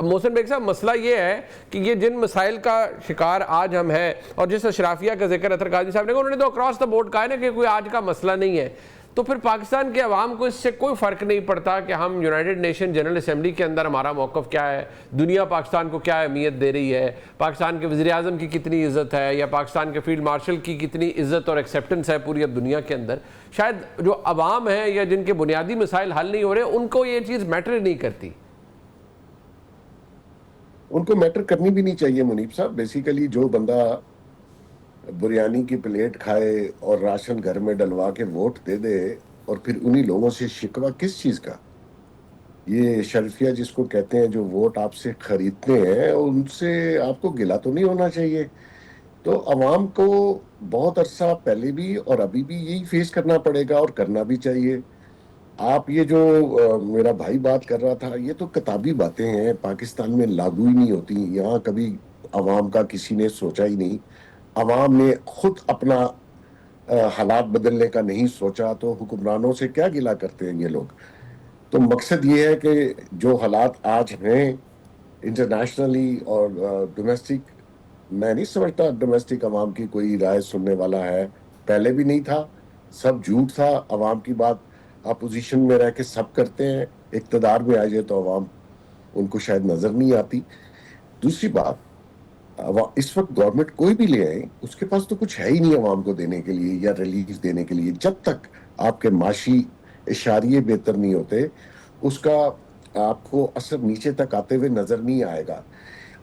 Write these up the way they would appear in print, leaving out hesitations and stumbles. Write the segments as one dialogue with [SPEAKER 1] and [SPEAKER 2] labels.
[SPEAKER 1] محسن بیگ صاحب مسئلہ یہ ہے کہ یہ جن مسائل کا شکار آج ہم ہیں اور جس اشرافیہ کا ذکر اطہر قادری صاحب نے کہا، انہوں نے تو اکراس دا بورڈ کہا ہے نا کہ کوئی آج کا مسئلہ نہیں ہے، تو پھر پاکستان کے عوام کو اس سے کوئی فرق نہیں پڑتا کہ ہم یونائٹڈ نیشن جنرل اسمبلی کے اندر ہمارا موقف کیا ہے، دنیا پاکستان کو کیا اہمیت دے رہی ہے، پاکستان کے وزیر اعظم کی کتنی عزت ہے، یا پاکستان کے فیلڈ مارشل کی کتنی عزت اور ایکسیپٹنس ہے پوری اب دنیا کے اندر. شاید جو عوام ہیں یا جن کے بنیادی مسائل حل نہیں ہو رہے ان کو یہ چیز میٹر نہیں کرتی.
[SPEAKER 2] ان کو میٹر کرنی بھی نہیں چاہیے منیب صاحب. بیسیکلی جو بندہ بریانی کی پلیٹ کھائے اور راشن گھر میں ڈلوا کے ووٹ دے دے اور پھر انہی لوگوں سے شکوہ کس چیز کا؟ یہ شرفیہ جس کو کہتے ہیں جو ووٹ آپ سے خریدتے ہیں، ان سے آپ کو گلہ تو نہیں ہونا چاہیے. تو عوام کو بہت عرصہ پہلے بھی اور ابھی بھی یہی فیس کرنا پڑے گا اور کرنا بھی چاہیے. آپ یہ جو میرا بھائی بات کر رہا تھا، یہ تو کتابی باتیں ہیں، پاکستان میں لاگو ہی نہیں ہوتی. یہاں کبھی عوام کا کسی نے سوچا ہی نہیں. عوام نے خود اپنا حالات بدلنے کا نہیں سوچا، تو حکمرانوں سے کیا گلہ کرتے ہیں یہ لوگ؟ تو مقصد یہ ہے کہ جو حالات آج ہیں انٹرنیشنلی اور ڈومیسٹک، میں نہیں سمجھتا ڈومیسٹک عوام کی کوئی رائے سننے والا ہے. پہلے بھی نہیں تھا، سب جھوٹ تھا. عوام کی بات اپوزیشن میں رہ کے سب کرتے ہیں، اقتدار میں آ جائے تو عوام ان کو شاید نظر نہیں آتی. دوسری بات، اس وقت گورنمنٹ کوئی بھی لے آئے، اس کے پاس تو کچھ ہے ہی نہیں عوام کو دینے کے لیے یا ریلیف دینے کے لیے. جب تک آپ کے معاشی اشاریے بہتر نہیں ہوتے، اس کا آپ کو اثر نیچے تک آتے ہوئے نظر نہیں آئے گا.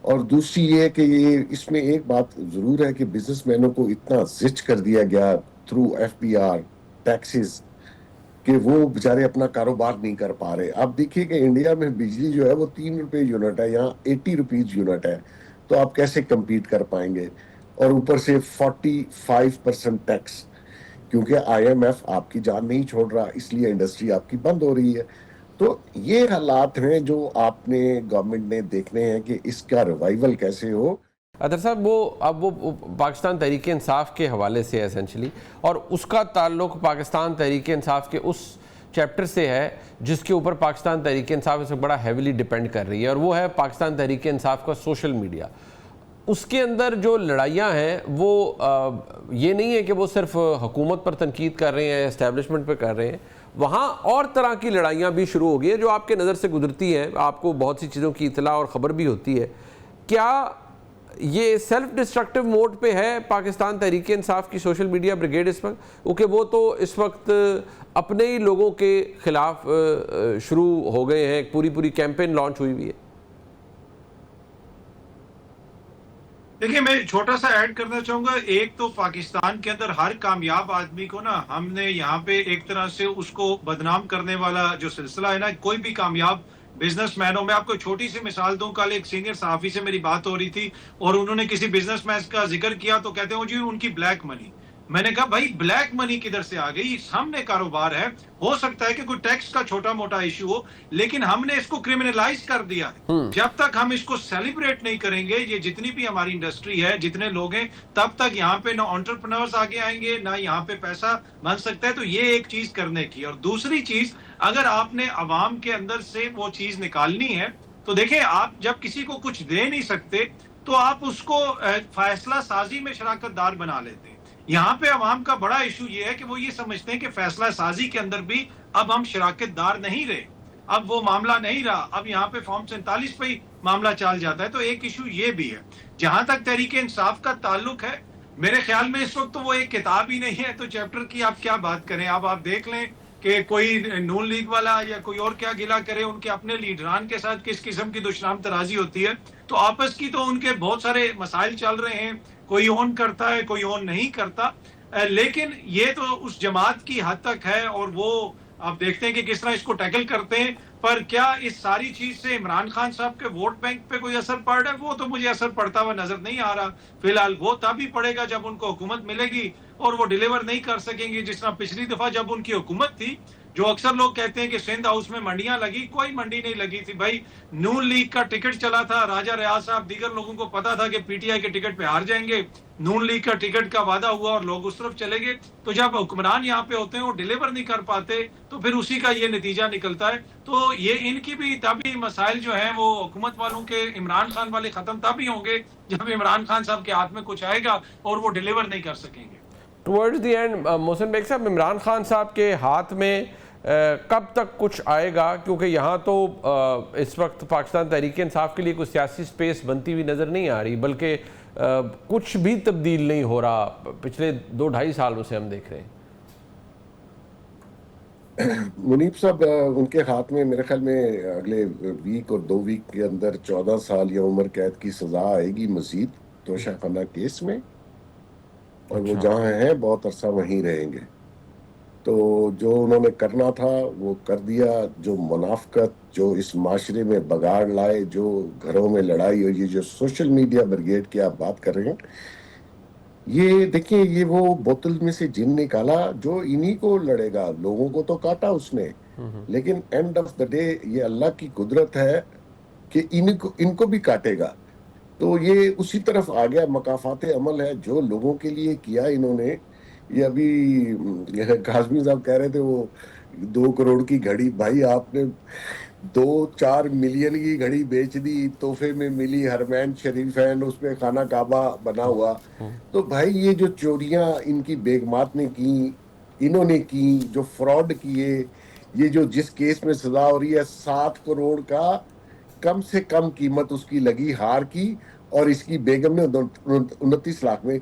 [SPEAKER 2] اور دوسری یہ ہے کہ اس میں ایک بات ضرور ہے کہ بزنس مینوں کو اتنا زچ کر دیا گیا تھرو FBR ٹیکسز کہ وہ بیچارے اپنا کاروبار نہیں کر پا رہے. آپ دیکھیے کہ انڈیا میں بجلی جو ہے وہ 3 روپے یونٹ ہے، یہاں 80 روپیز یونٹ ہے. تو آپ کیسے کمپیٹ کر پائیں گے؟ اور اوپر سے 45% ٹیکس، کیونکہ IMF آپ کی جان نہیں چھوڑ رہا، اس لیے انڈسٹری آپ کی بند ہو رہی ہے. تو یہ حالات ہیں جو آپ نے گورنمنٹ نے دیکھنے ہیں کہ اس کا ریوائیول کیسے ہو.
[SPEAKER 1] اطہر صاحب اب وہ پاکستان تحریک انصاف کے حوالے سے ایسنشلی، اور اس کا تعلق پاکستان تحریک انصاف کے اس چیپٹر سے ہے جس کے اوپر پاکستان تحریک انصاف اس وقت بڑا ہیویلی ڈیپینڈ کر رہی ہے، اور وہ ہے پاکستان تحریک انصاف کا سوشل میڈیا. اس کے اندر جو لڑائیاں ہیں وہ یہ نہیں ہے کہ وہ صرف حکومت پر تنقید کر رہے ہیں، اسٹیبلشمنٹ پہ کر رہے ہیں، وہاں اور طرح کی لڑائیاں بھی شروع ہو گئی ہیں جو آپ کے نظر سے گزرتی ہیں، آپ کو بہت سی چیزوں کی اطلاع اور خبر بھی ہوتی ہے. کیا یہ سیلف ڈسٹرکٹیو موڈ پہ ہے پاکستان تحریک انصاف کی سوشل میڈیا بریگیڈ اس وقت؟ کیونکہ وہ تو اس وقت اپنے ہی لوگوں کے خلاف شروع ہو گئے ہیں، پوری کیمپین لانچ ہوئی ہے.
[SPEAKER 3] دیکھیں، میں چھوٹا سا ایڈ کرنا چاہوں گا. ایک تو پاکستان کے اندر ہر کامیاب آدمی کو نا، ہم نے یہاں پہ ایک طرح سے اس کو بدنام کرنے والا جو سلسلہ ہے نا، کوئی بھی کامیاب بزنس مینوں میں آپ کو چھوٹی سی مثال دوں. کل ایک سینئر صحافی سے میری بات ہو رہی تھی اور انہوں نے کسی بزنس مین کا ذکر کیا تو کہتے ہیں جی ان کی بلیک منی. میں نے کہا بھائی بلیک منی کدھر سے آ گئی؟ سامنے کاروبار ہے، ہو سکتا ہے کہ کوئی ٹیکس کا چھوٹا موٹا ایشو ہو، لیکن ہم نے اس کو کرمنلائز کر دیا ہے. جب تک ہم اس کو سیلیبریٹ نہیں کریں گے، یہ جتنی بھی ہماری انڈسٹری ہے، جتنے لوگ ہیں، تب تک یہاں پہ نہ انٹرپرنرز آگے آئیں گے، نہ یہاں پہ پیسہ بن سکتا ہے. تو یہ ایک چیز کرنے کی. اور دوسری چیز، اگر آپ نے عوام کے اندر سے وہ چیز نکالنی ہے تو دیکھیں، آپ جب کسی کو کچھ دے نہیں سکتے تو آپ اس کو فیصلہ سازی میں شراکت دار بنا لیتے ہیں. یہاں پہ عوام کا بڑا ایشو یہ ہے کہ وہ یہ سمجھتے ہیں کہ فیصلہ سازی کے اندر بھی اب ہم شراکت دار نہیں رہے، اب وہ معاملہ نہیں رہا، اب یہاں پہ فارم 47 پہ ہی معاملہ چل جاتا ہے. تو ایک ایشو یہ بھی ہے. جہاں تک تحریک انصاف کا تعلق ہے، میرے خیال میں اس وقت تو وہ ایک کتاب ہی نہیں ہے، تو چیپٹر کی آپ کیا بات کریں. اب آپ دیکھ لیں کہ کوئی نون لیگ والا یا کوئی اور کیا گلہ کرے، ان کے اپنے لیڈران کے ساتھ کس قسم کی دشنام ترازی ہوتی ہے. تو آپس کی تو ان کے بہت سارے مسائل چل رہے ہیں، کوئی اون کرتا ہے، کوئی اون نہیں کرتا. لیکن یہ تو اس جماعت کی حد تک ہے اور وہ آپ دیکھتے ہیں کہ کس طرح اس کو ٹیکل کرتے ہیں. پر کیا اس ساری چیز سے عمران خان صاحب کے ووٹ بینک پہ کوئی اثر پڑ رہا ہے؟ وہ تو مجھے اثر پڑتا ہوا نظر نہیں آ رہا فی الحال. وہ تب ہی پڑے گا جب ان کو حکومت ملے گی اور وہ ڈیلیور نہیں کر سکیں گے. جس طرح پچھلی دفعہ جب ان کی حکومت تھی جو اکثر لوگ کہتے ہیں کہ سندھ ہاؤس میں منڈیاں لگی، کوئی منڈی نہیں لگی تھی بھائی. نون لیگ کا ٹکٹ چلا تھا، راجہ ریاض صاحب دیگر لوگوں کو پتا تھا کہ پی ٹی آئی کے ٹکٹ پہ ہار جائیں گے. نون لیگ کا ٹکٹ کا وعدہ ہوا اور لوگ اس طرف چلے گئے. تو جب حکمران یہاں پہ ہوتے ہیں وہ ڈیلیور نہیں کر پاتے تو پھر اسی کا یہ نتیجہ نکلتا ہے. تو یہ ان کی بھی تبھی مسائل جو ہیں وہ حکومت والوں کے، عمران خان والے ختم تبھی ہوں گے جب عمران خان صاحب کے ہاتھ میں کچھ آئے گا اور وہ ڈیلیور نہیں کر سکیں گے.
[SPEAKER 1] Towards the end Mohsin Baig صاحب، عمران خان صاحب کے ہاتھ میں کب تک کچھ آئے گا؟ کیونکہ یہاں تو اس وقت پاکستان تحریک انصاف کے لیے کوئی سیاسی سپیس بنتی ہوئی نظر نہیں آ رہی، بلکہ کچھ بھی تبدیل نہیں ہو رہا پچھلے 2-2.5 سالوں سے ہم دیکھ رہے ہیں.
[SPEAKER 2] منیب صاحب ان کے ہاتھ میں میرے خیال میں اگلے ویک اور 2 ویک کے اندر 14 سال یا عمر قید کی سزا آئے گی مزید توشہ خانہ کیس میں، اور وہ جہاں ہیں بہت عرصہ وہیں رہیں گے. تو جو انہوں نے کرنا تھا وہ کر دیا. جو منافقت جو اس معاشرے میں بگاڑ لائے، جو گھروں میں لڑائی اور یہ جو سوشل میڈیا بریگیڈ کی آپ بات کر رہے ہیں، یہ دیکھیں یہ وہ بوتل میں سے جن نکالا جو انہی کو لڑے گا. لوگوں کو تو کاٹا اس نے، لیکن اینڈ آف دا ڈے یہ اللہ کی قدرت ہے کہ ان کو بھی کاٹے گا. تو یہ اسی طرف آ گیا. مکافات عمل ہے جو لوگوں کے لیے کیا انہوں نے. یہ ابھی قاسمی صاحب کہہ رہے تھے وہ 2 کروڑ کی گھڑی، بھائی آپ نے 2-4 ملین کی گھڑی بیچ دی، تحفے میں ملی، حرمین شریفین اس میں خانہ کعبہ بنا ہوا. تو بھائی یہ جو چوریاں ان کی بیگمات نے کی، انہوں نے کی، جو فراڈ کیے، یہ جو جس کیس میں سزا ہو رہی ہے 7 کروڑ کا کم سے کم قیمت اس کی لگی ہار کی، اور اس کی بیگم نے 29 لاکھ میں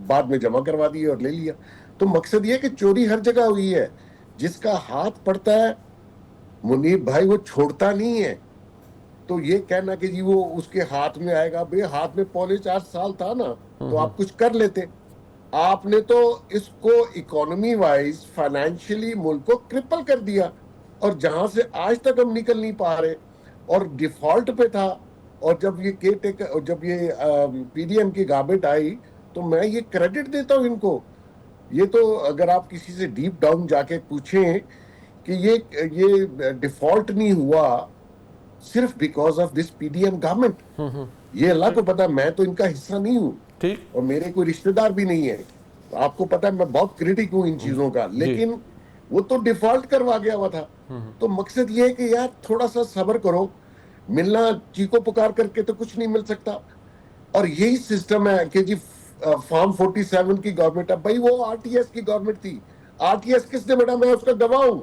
[SPEAKER 2] بعد میں جمع کروا دی اور لے لیا. تو مقصد یہ ہے کہ چوری ہر جگہ ہوئی ہے. جس کا ہاتھ پڑتا ہے منیب بھائی وہ چھوڑتا نہیں ہے. تو یہ کہنا کہ جی وہ اس کے ہاتھ میں آئے گا، بھئی ہاتھ میں 3.25 سال تھا نا تو آپ کچھ کر لیتے. آپ نے تو اس کو اکانومی وائز فائنینشلی ملک کو کرپل کر دیا، اور جہاں سے آج تک ہم نکل نہیں پا رہے، اور ڈیفالٹ پہ تھا. اور جب یہ جب یہ پی ڈی ایم کی گورنمنٹ آئی تو میں یہ کریڈٹ دیتا ہوں ان کو. یہ تو اگر آپ کسی سے ڈیپ ڈاؤن جا کے پوچھیں کہ یہ ڈیفالٹ نہیں ہوا صرف because of this P D M government. یہ اللہ کو پتا، میں تو ان کا حصہ نہیں ہوں اور میرے کوئی رشتہ دار بھی نہیں ہے. آپ کو پتا ہے میں بہت کریٹک ہوں ان چیزوں کا، لیکن وہ تو ڈیفالٹ کروا گیا ہوا تھا. تو مقصد یہ ہے کہ یار تھوڑا سا صبر کرو. ملنا چیخو پکار کر کے تو کچھ نہیں مل سکتا. اور یہی سسٹم ہے کہ جی فارم 47 کی گورنمنٹ ہے، بھائی وہ آر ٹی ایس کی گورنمنٹ تھی. آر ٹی ایس کس نے بیٹا، میں اس کا گواہ ہوں.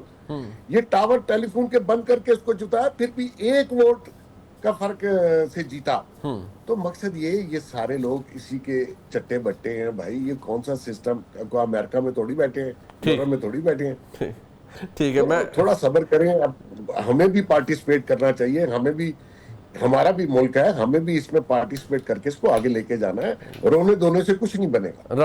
[SPEAKER 2] یہ ٹاور ٹیلی فون کے بند کر کے اس کو جتایا، پھر بھی 1 ووٹ کا فرق سے جیتا. تو مقصد یہ سارے لوگ اسی کے چٹے بٹے ہیں. بھائی یہ کون سا سسٹم، کو امریکہ میں تھوڑی بیٹھے ہیں، یورپ میں تھوڑی بیٹھے ہیں.
[SPEAKER 1] ٹھیک ہے، میں
[SPEAKER 2] تھوڑا صبر کریں. اب ہمیں بھی پارٹیسپیٹ کرنا چاہیے. ہمیں بھی، ہمارا بھی ملک ہے، ہمیں بھی اس میں پارٹیسپیٹ کر کے اس کو آگے لے کے جانا ہے. رونے دھونے سے کچھ نہیں بنے گا.
[SPEAKER 1] رائٹ.